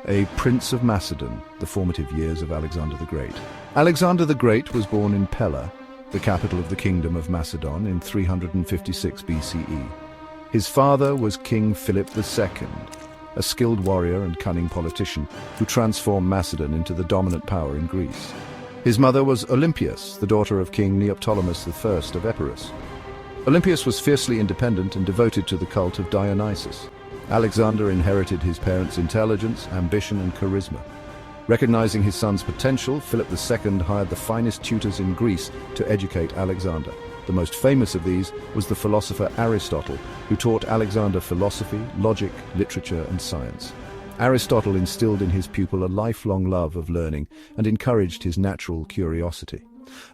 a prince of Macedon, the formative years of Alexander the Great. Alexander the Great was born in Pella, the capital of the kingdom of Macedon, in 356 BCE. His father was King Philip II, a skilled warrior and cunning politician who transformed Macedon into the dominant power in Greece. His mother was Olympias, the daughter of King Neoptolemus I of Epirus. Olympias was fiercely independent and devoted to the cult of Dionysus. Alexander inherited his parents' intelligence, ambition, and charisma. Recognizing his son's potential, Philip II hired the finest tutors in Greece to educate Alexander. The most famous of these was the philosopher Aristotle, who taught Alexander philosophy, logic, literature, and science. Aristotle instilled in his pupil a lifelong love of learning and encouraged his natural curiosity.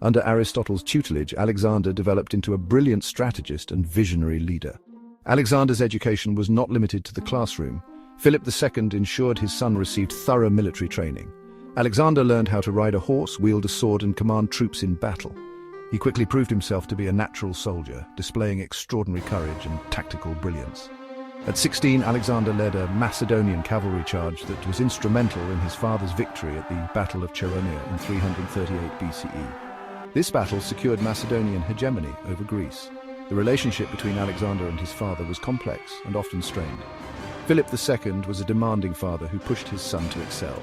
Under Aristotle's tutelage, Alexander developed into a brilliant strategist and visionary leader. Alexander's education was not limited to the classroom. Philip II ensured his son received thorough military training. Alexander learned how to ride a horse, wield a sword, and command troops in battle. He quickly proved himself to be a natural soldier, displaying extraordinary courage and tactical brilliance. At 16, Alexander led a Macedonian cavalry charge that was instrumental in his father's victory at the Battle of Chaeronea in 338 BCE. This battle secured Macedonian hegemony over Greece. The relationship between Alexander and his father was complex and often strained. Philip II was a demanding father who pushed his son to excel.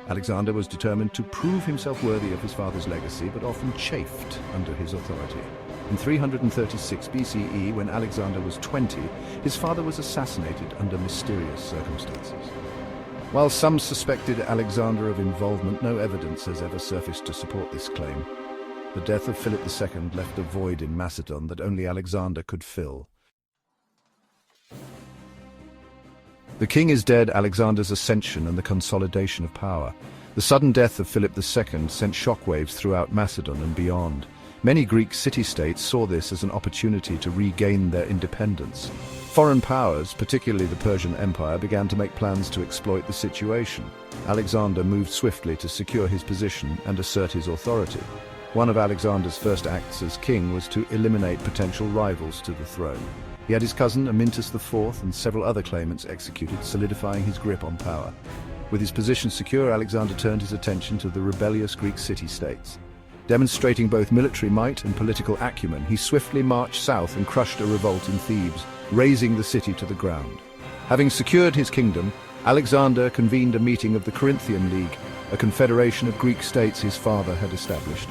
Alexander was determined to prove himself worthy of his father's legacy, but often chafed under his authority. In 336 BCE, when Alexander was 20, his father was assassinated under mysterious circumstances. While some suspected Alexander of involvement, no evidence has ever surfaced to support this claim. The death of Philip II left a void in Macedon that only Alexander could fill. The king is dead, Alexander's ascension and the consolidation of power. The sudden death of Philip II sent shockwaves throughout Macedon and beyond. Many Greek city-states saw this as an opportunity to regain their independence. Foreign powers, particularly the Persian Empire, began to make plans to exploit the situation. Alexander moved swiftly to secure his position and assert his authority. One of Alexander's first acts as king was to eliminate potential rivals to the throne. He had his cousin Amyntas IV and several other claimants executed, solidifying his grip on power. With his position secure, Alexander turned his attention to the rebellious Greek city-states. Demonstrating both military might and political acumen, he swiftly marched south and crushed a revolt in Thebes, razing the city to the ground. Having secured his kingdom, Alexander convened a meeting of the Corinthian League, a confederation of Greek states his father had established.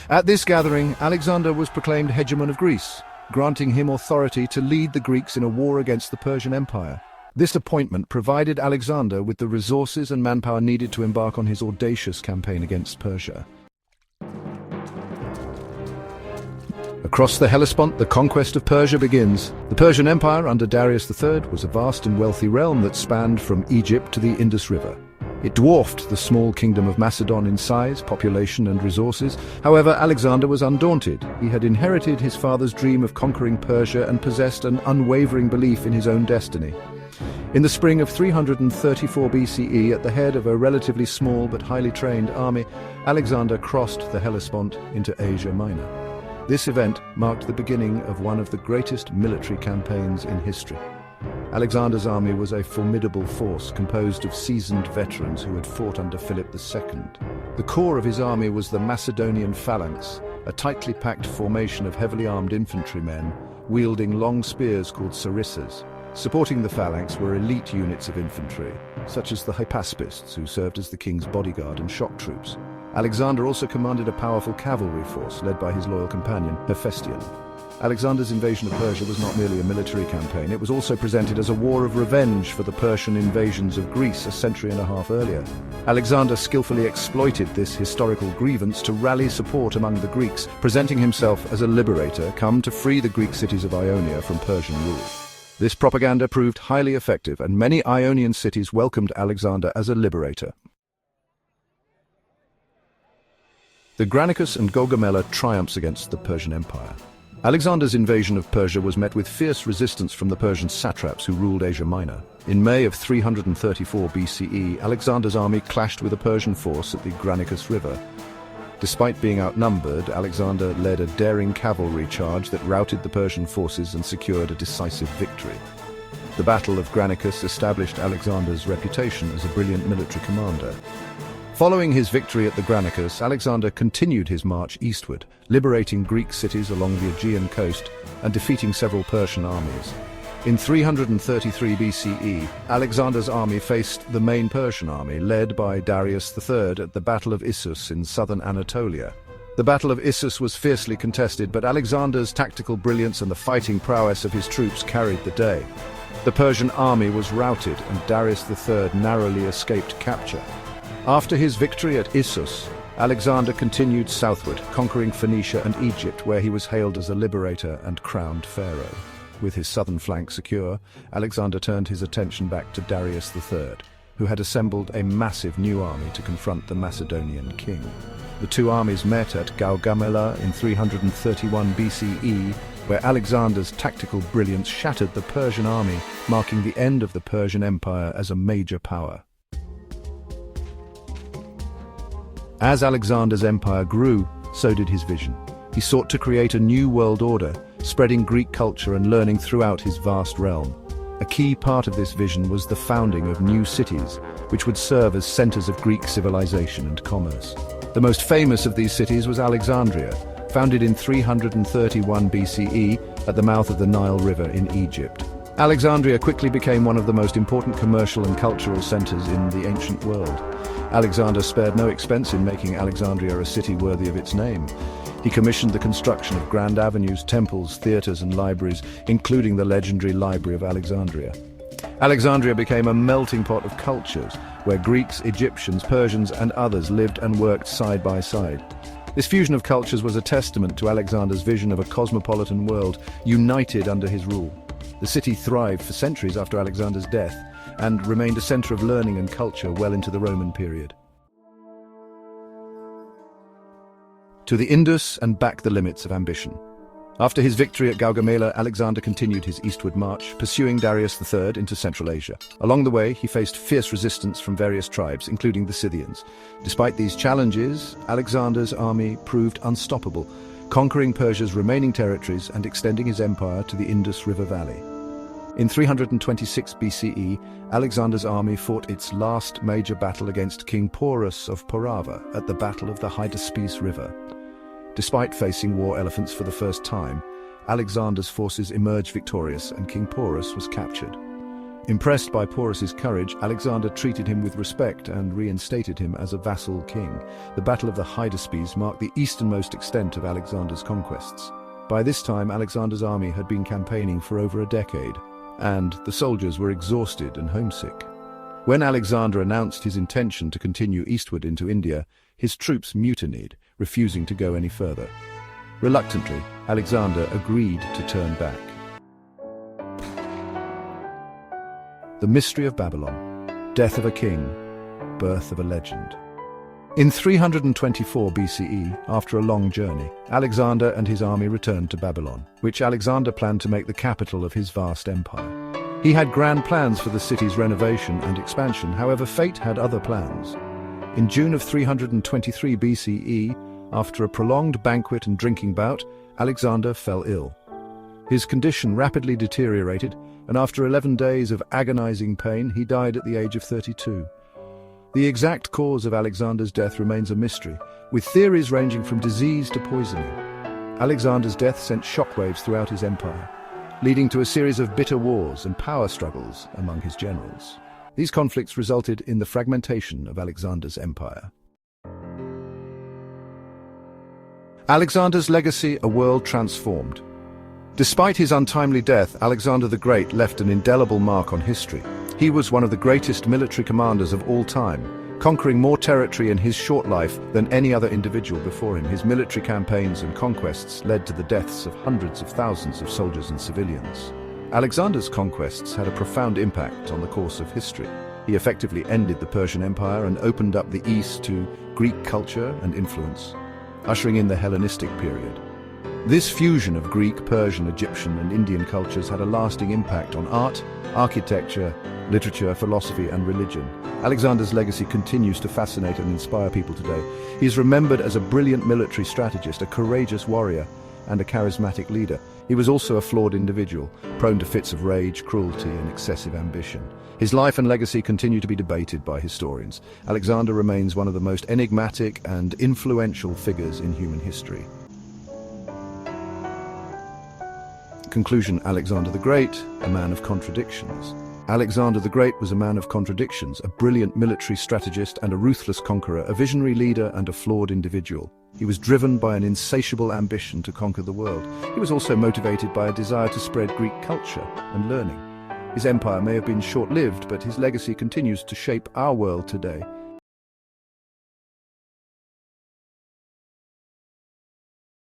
At this gathering, Alexander was proclaimed hegemon of Greece, granting him authority to lead the Greeks in a war against the Persian Empire. This appointment provided Alexander with the resources and manpower needed to embark on his audacious campaign against Persia. Across the Hellespont, the conquest of Persia begins. The Persian Empire under Darius III was a vast and wealthy realm that spanned from Egypt to the Indus River. It dwarfed the small kingdom of Macedon in size, population, and resources. However, Alexander was undaunted. He had inherited his father's dream of conquering Persia and possessed an unwavering belief in his own destiny. In the spring of 334 BCE, at the head of a relatively small but highly trained army, Alexander crossed the Hellespont into Asia Minor. This event marked the beginning of one of the greatest military campaigns in history. Alexander's army was a formidable force composed of seasoned veterans who had fought under Philip II. The core of his army was the Macedonian phalanx, a tightly packed formation of heavily armed infantrymen wielding long spears called sarissas. Supporting the phalanx were elite units of infantry, such as the hypaspists, who served as the king's bodyguard and shock troops. Alexander also commanded a powerful cavalry force led by his loyal companion, Hephaestion. Alexander's invasion of Persia was not merely a military campaign, it was also presented as a war of revenge for the Persian invasions of Greece a century and a half earlier. Alexander skillfully exploited this historical grievance to rally support among the Greeks, presenting himself as a liberator come to free the Greek cities of Ionia from Persian rule. This propaganda proved highly effective, and many Ionian cities welcomed Alexander as a liberator. The Granicus and Gaugamela triumphs against the Persian Empire. Alexander's invasion of Persia was met with fierce resistance from the Persian satraps who ruled Asia Minor. In May of 334 BCE, Alexander's army clashed with a Persian force at the Granicus River. Despite being outnumbered, Alexander led a daring cavalry charge that routed the Persian forces and secured a decisive victory. The Battle of Granicus established Alexander's reputation as a brilliant military commander. Following his victory at the Granicus, Alexander continued his march eastward, liberating Greek cities along the Aegean coast and defeating several Persian armies. In 333 BCE, Alexander's army faced the main Persian army, led by Darius III at the Battle of Issus in southern Anatolia. The Battle of Issus was fiercely contested, but Alexander's tactical brilliance and the fighting prowess of his troops carried the day. The Persian army was routed, and Darius III narrowly escaped capture. After his victory at Issus, Alexander continued southward, conquering Phoenicia and Egypt, where he was hailed as a liberator and crowned pharaoh. With his southern flank secure, Alexander turned his attention back to Darius III, who had assembled a massive new army to confront the Macedonian king. The two armies met at Gaugamela in 331 BCE, where Alexander's tactical brilliance shattered the Persian army, marking the end of the Persian Empire as a major power. As Alexander's empire grew, so did his vision. He sought to create a new world order, spreading Greek culture and learning throughout his vast realm. A key part of this vision was the founding of new cities, which would serve as centers of Greek civilization and commerce. The most famous of these cities was Alexandria, founded in 331 BCE at the mouth of the Nile River in Egypt. Alexandria quickly became one of the most important commercial and cultural centers in the ancient world. Alexander spared no expense in making Alexandria a city worthy of its name. He commissioned the construction of grand avenues, temples, theaters, and libraries, including the legendary Library of Alexandria. Alexandria became a melting pot of cultures, where Greeks, Egyptians, Persians, and others lived and worked side by side. This fusion of cultures was a testament to Alexander's vision of a cosmopolitan world united under his rule. The city thrived for centuries after Alexander's death, and remained a center of learning and culture well into the Roman period. To the Indus and back the limits of ambition. After his victory at Gaugamela, Alexander continued his eastward march, pursuing Darius III into Central Asia. Along the way, he faced fierce resistance from various tribes, including the Scythians. Despite these challenges, Alexander's army proved unstoppable, conquering Persia's remaining territories and extending his empire to the Indus River Valley. In 326 BCE, Alexander's army fought its last major battle against King Porus of Parava at the Battle of the Hydaspes River. Despite facing war elephants for the first time, Alexander's forces emerged victorious and King Porus was captured. Impressed by Porus's courage, Alexander treated him with respect and reinstated him as a vassal king. The Battle of the Hydaspes marked the easternmost extent of Alexander's conquests. By this time, Alexander's army had been campaigning for over a decade, and the soldiers were exhausted and homesick. When Alexander announced his intention to continue eastward into India, his troops mutinied, refusing to go any further. Reluctantly, Alexander agreed to turn back. The Mystery of Babylon. Death of a king, birth of a legend. In 324 BCE, after a long journey, Alexander and his army returned to Babylon, which Alexander planned to make the capital of his vast empire. He had grand plans for the city's renovation and expansion, however, fate had other plans. In June of 323 BCE, after a prolonged banquet and drinking bout, Alexander fell ill. His condition rapidly deteriorated, and after 11 days of agonizing pain, he died at the age of 32. The exact cause of Alexander's death remains a mystery, with theories ranging from disease to poisoning. Alexander's death sent shockwaves throughout his empire, leading to a series of bitter wars and power struggles among his generals. These conflicts resulted in the fragmentation of Alexander's empire. Alexander's legacy, a world transformed. Despite his untimely death, Alexander the Great left an indelible mark on history. He was one of the greatest military commanders of all time, conquering more territory in his short life than any other individual before him. His military campaigns and conquests led to the deaths of hundreds of thousands of soldiers and civilians. Alexander's conquests had a profound impact on the course of history. He effectively ended the Persian Empire and opened up the East to Greek culture and influence, ushering in the Hellenistic period. This fusion of Greek, Persian, Egyptian, and Indian cultures had a lasting impact on art, architecture, literature, philosophy, and religion. Alexander's legacy continues to fascinate and inspire people today. He is remembered as a brilliant military strategist, a courageous warrior, and a charismatic leader, he was also a flawed individual, prone to fits of rage, cruelty, and excessive ambition. His life and legacy continue to be debated by historians. Alexander remains one of the most enigmatic and influential figures in human history. Conclusion: Alexander the Great, a man of contradictions. Alexander the Great was a man of contradictions, a brilliant military strategist and a ruthless conqueror, a visionary leader and a flawed individual. He was driven by an insatiable ambition to conquer the world. He was also motivated by a desire to spread Greek culture and learning. His empire may have been short-lived, but his legacy continues to shape our world today.